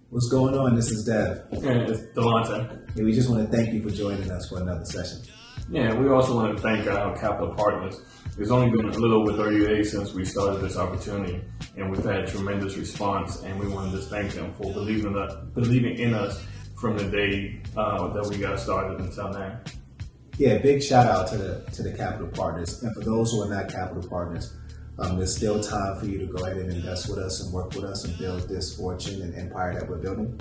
What's going on? This is Dev. And it's Delantie. And we just want to thank you for joining us for another session. Yeah, we also want to thank our capital partners. It's only been a little over 30 days since we started this opportunity, and we've had tremendous response, and we want to just thank them for believing in us from the day that we got started until now. Yeah, big shout out to the capital partners. And for those who are not capital partners, there's still time for you to go ahead and invest with us and work with us and build this fortune and empire that we're building.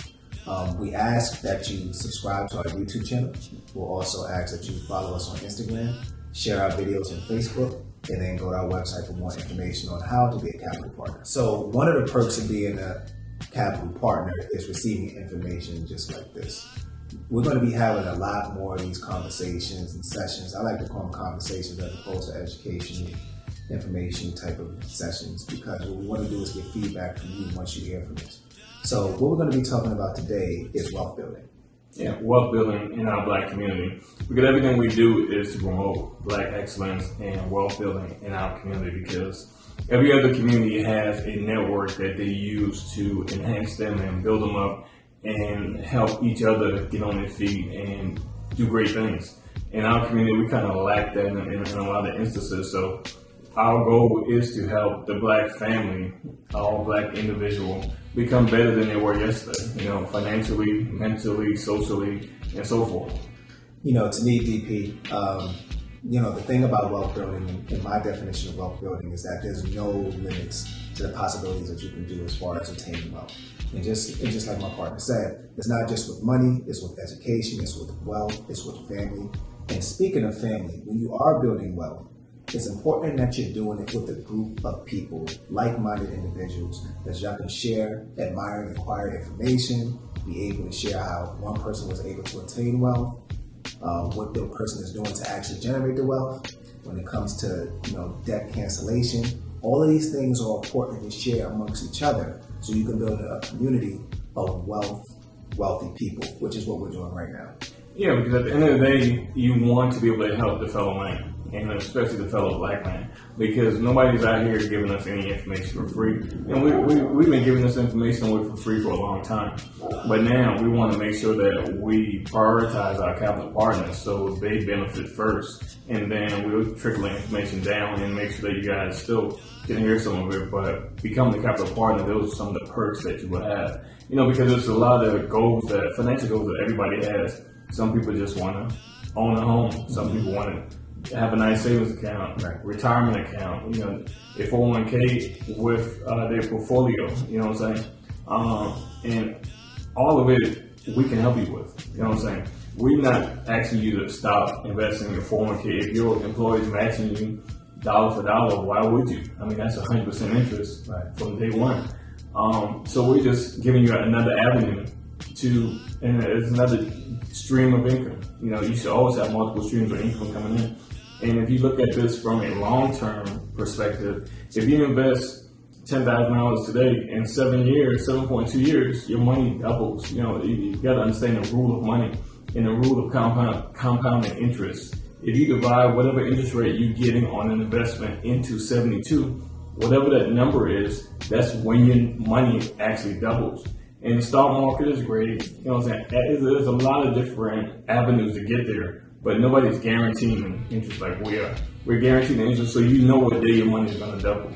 We ask that you subscribe to our YouTube channel. We'll also ask that you follow us on Instagram, share our videos on Facebook, and then go to our website for more information on how to be a capital partner. So one of the perks of being a capital partner is receiving information just like this. We're going to be having a lot more of these conversations and sessions. I like to call them conversations as opposed to education, information type of sessions, because what we want to do is get feedback from you once you hear from us. So what we're going to be talking about today is wealth building. Yeah, wealth building in our Black community. Because everything we do is to promote Black excellence and wealth building in our community, because every other community has a network that they use to enhance them and build them up and help each other get on their feet and do great things. In our community, we kind of lack that in a lot of instances. So our goal is to help the Black family, all Black individual, become better than they were yesterday, financially, mentally, socially, and so forth. To me, DP, the thing about wealth building, and my definition of wealth building, is that there's no limits to the possibilities that you can do as far as attaining wealth. And just like my partner said, it's not just with money, it's with education, it's with wealth, it's with family. And speaking of family, when you are building wealth, it's important that you're doing it with a group of people, like-minded individuals, that y'all can share, admire, and acquire information, be able to share how one person was able to attain wealth, what the person is doing to actually generate the wealth. When it comes to debt cancellation, all of these things are important to share amongst each other, so you can build a community of wealthy people, which is what we're doing right now. Yeah, because at the end of the day, you want to be able to help the fellow man, and especially the fellow Black man, because nobody's out here giving us any information for free. And we've been giving this information away for free for a long time. But now we want to make sure that we prioritize our capital partners so they benefit first, and then we'll trickle the information down and make sure that you guys still can hear some of it, but become the capital partner. Those are some of the perks that you will have. Because there's a lot of financial goals that everybody has. Some people just want to own a home. Some people want to have a nice savings account, retirement account, a 401k with their portfolio, you know what I'm saying? And all of it we can help you with, you know what I'm saying? We're not asking you to stop investing in your 401k. If your employer is matching you dollar for dollar, why would you? That's 100% interest from day one. So we're just giving you another avenue and it's another stream of income. You should always have multiple streams of income coming in. And if you look at this from a long-term perspective, if you invest $10,000 today, in 7.2 years, your money doubles. You got to understand the rule of money and the rule of compounding interest. If you divide whatever interest rate you're getting on an investment into 72, whatever that number is, that's when your money actually doubles. And the stock market is great. There's a lot of different avenues to get there, but nobody's guaranteeing interest like we are. We're guaranteeing the interest, so you know what day your money is going to double.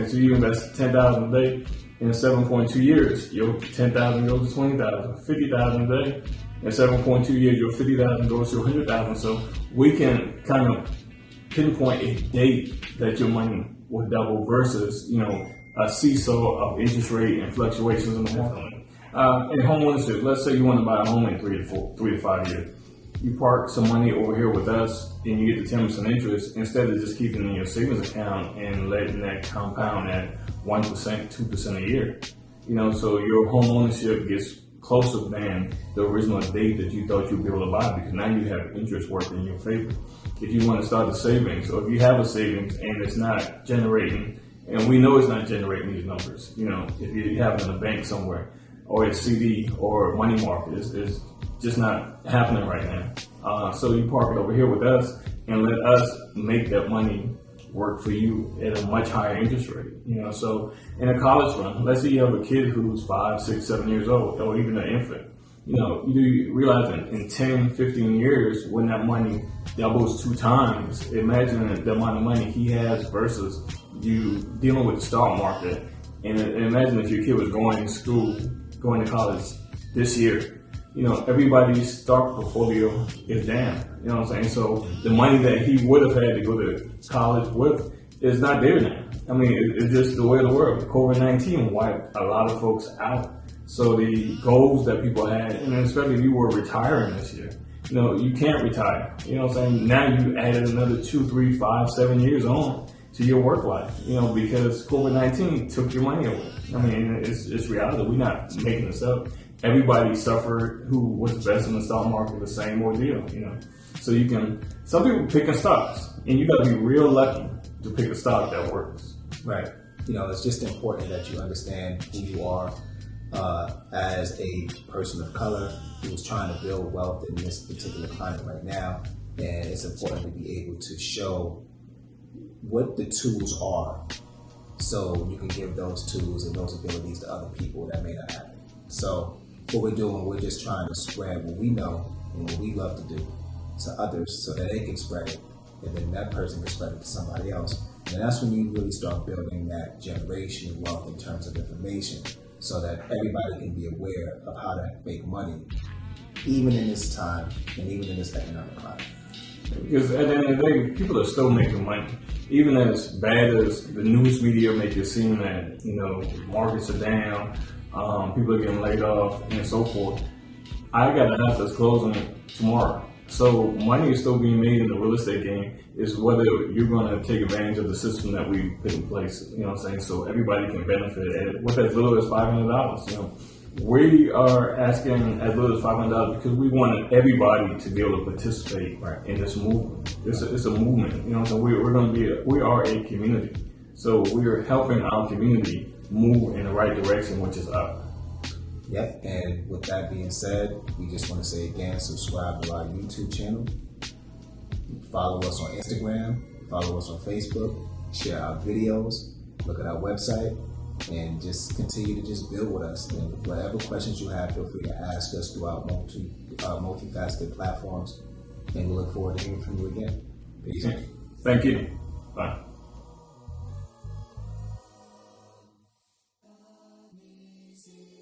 So you invest $10,000 a day in 7.2 years, your $10,000 goes to $20,000, $50,000 a day. In 7.2 years, your $50,000 goes to $100,000. So we can kind of pinpoint a date that your money will double versus, a seesaw of interest rate and fluctuations in the market. In home ownership, let's say you want to buy a home in 3 to 5 years. You park some money over here with us and you get the 10% interest instead of just keeping it in your savings account and letting that compound at 1%, 2% a year. So your home ownership gets closer than the original date that you thought you'd be able to buy, because now you have interest working in your favor. If you want to start a savings, or if you have a savings and it's not generating, and we know it's not generating these numbers, if you have it in a bank somewhere, or a CD or money market, it's just not happening right now. So you park it over here with us and let us make that money work for you at a much higher interest rate. So in a college fund, let's say you have a kid who's 5, 6, 7 years old, or even an infant. You realize in 10, 15 years, when that money doubles 2 times, imagine the amount of money he has versus you dealing with the stock market. And imagine if your kid was going to school, going to college this year. Everybody's stock portfolio is down. You know what I'm saying? So the money that he would have had to go to college with is not there now. I mean, it's just the way of the world. COVID-19 wiped a lot of folks out. So the goals that people had, and especially if you were retiring this year, you can't retire. You know what I'm saying? Now you added another 2, 3, 5, 7 years on to your work life, because COVID-19 took your money away. I mean, it's reality. We're not making this up. Everybody suffered who was best in the stock market, the same ordeal, So some people picking stocks, and you got to be real lucky to pick a stock that works. Right. It's just important that you understand who you are as a person of color who's trying to build wealth in this particular climate right now. And it's important to be able to show what the tools are so you can give those tools and those abilities to other people that may not have it. So what we're doing, we're just trying to spread what we know and what we love to do to others so that they can spread it, and then that person can spread it to somebody else. And that's when you really start building that generation of wealth in terms of information, so that everybody can be aware of how to make money, even in this time and even in this economic climate. Because at the end of the day, people are still making money. Even as bad as the news media make it seem that, markets are down, people are getting laid off and so forth. I got a house that's closing tomorrow. So money is still being made in the real estate game. Is whether you're going to take advantage of the system that we put in place, so everybody can benefit with as little as $500. We are asking as little as $500 because we want everybody to be able to participate in this movement. It's a movement, so we are a community. So we are helping our community move in the right direction, which is up. Yep, and with that being said, we just want to say again, subscribe to our YouTube channel. Follow us on Instagram, follow us on Facebook, share our videos, look at our website, and just continue to just build with us. And whatever questions you have, feel free to ask us through our multifaceted platforms. And we look forward to hearing from you again. Peace. Thank you. Bye. Easy.